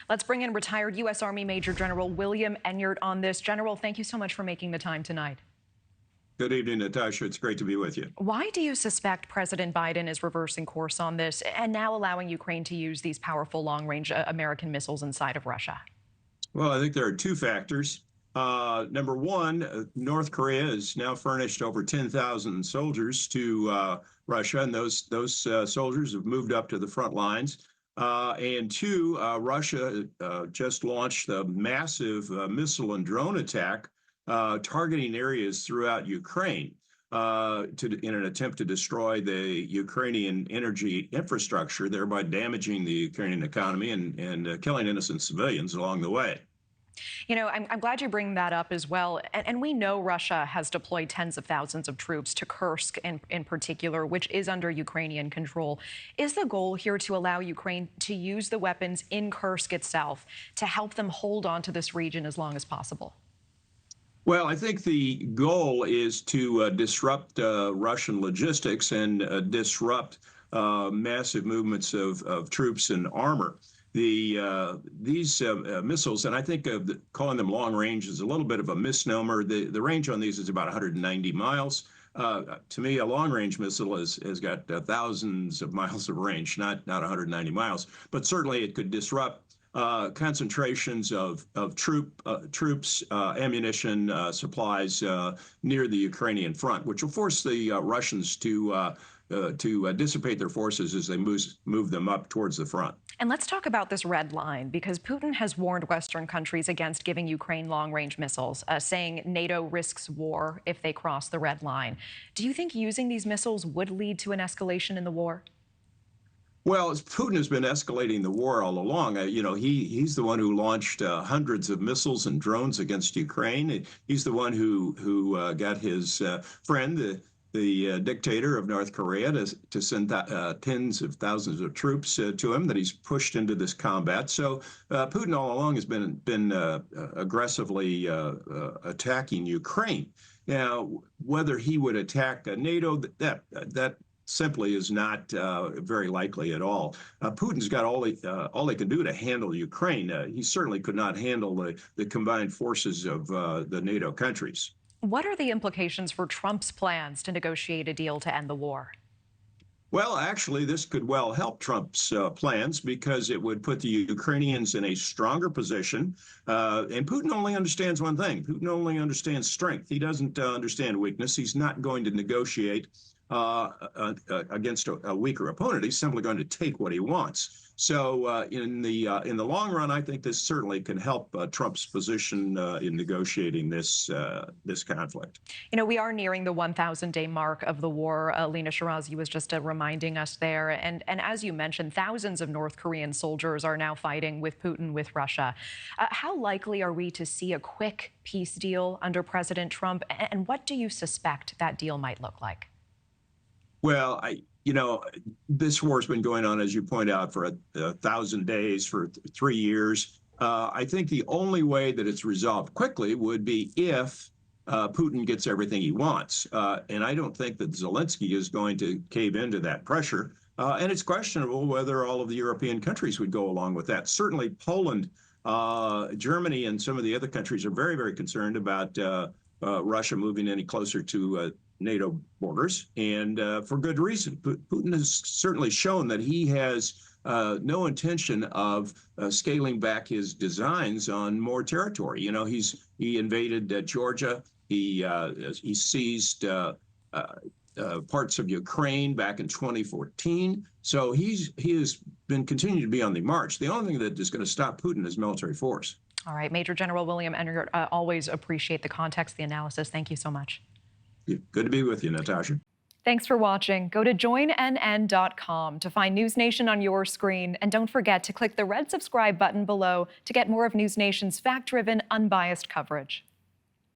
Let's bring in retired U.S. Army Major General William Enyart on this. General, thank you so much for making the time tonight. Good evening, Natasha. It's great to be with you. Why do you suspect President Biden is reversing course on this and now allowing Ukraine to use these powerful long-range American missiles inside of Russia? Well, I think there are two factors. Number one, North Korea has now furnished over 10,000 soldiers to Russia, and those soldiers have moved up to the front lines. And two, Russia just launched a massive missile and drone attack targeting areas throughout Ukraine in an attempt to destroy the Ukrainian energy infrastructure, thereby damaging the Ukrainian economy and killing innocent civilians along the way. You know, I'm glad you bring that up as well. And we know Russia has deployed tens of thousands of troops to Kursk in particular, which is under Ukrainian control. Is the goal here to allow Ukraine to use the weapons in Kursk itself to help them hold on to this region as long as possible? Well, I think the goal is to disrupt Russian logistics and disrupt massive movements of troops and armor. These missiles, and I think calling them long range is a little bit of a misnomer. The range on these is about 190 miles. To me, a long range missile has got thousands of miles of range, not 190 miles. But certainly it could disrupt concentrations of troops, ammunition, supplies near the Ukrainian front, which will force the Russians to dissipate their forces as they move them up towards the front. And let's talk about this red line, because Putin has warned Western countries against giving Ukraine long-range missiles, saying NATO risks war if they cross the red line. Do you think using these missiles would lead to an escalation in the war? Well, Putin has been escalating the war all along. He's the one who launched hundreds of missiles and drones against Ukraine. He's the one who got his friend, the dictator of North Korea, to send tens of thousands of troops to him that he's pushed into this combat. So Putin all along has been aggressively attacking Ukraine. Now, whether he would attack NATO, that simply is not very likely at all. Putin's got all he can do to handle Ukraine. He certainly could not handle the combined forces of the NATO countries. What are the implications for Trump's plans to negotiate a deal to end the war? Well, actually, this could well help Trump's plans because it would put the Ukrainians in a stronger position. And Putin only understands one thing. Putin only understands strength. He doesn't understand weakness. He's not going to negotiate against a weaker opponent. He's simply going to take what he wants. So in the long run, I think this certainly can help Trump's position in negotiating this conflict. You know, we are nearing the 1,000-day mark of the war. Lena Shirazi was just reminding us there. And as you mentioned, thousands of North Korean soldiers are now fighting with Putin, with Russia. How likely are we to see a quick peace deal under President Trump? And what do you suspect that deal might look like? Well, this war has been going on, as you point out, for 1,000 days, for 3 years. I think the only way that it's resolved quickly would be if Putin gets everything he wants. And I don't think that Zelensky is going to cave into that pressure. And it's questionable whether all of the European countries would go along with that. Certainly Poland, Germany, and some of the other countries are very, very concerned about Russia moving any closer to NATO borders, and for good reason. Putin has certainly shown that he has no intention of scaling back his designs on more territory. You know, he invaded Georgia. He seized parts of Ukraine back in 2014. So he has been continuing to be on the march. The only thing that is going to stop Putin is military force. All right, Major General William Enyart, always appreciate the context, the analysis. Thank you so much. Good to be with you, Natasha. Thanks for watching. Go to joinnn.com to find News Nation on your screen. And don't forget to click the red subscribe button below to get more of News Nation's fact-driven, unbiased coverage.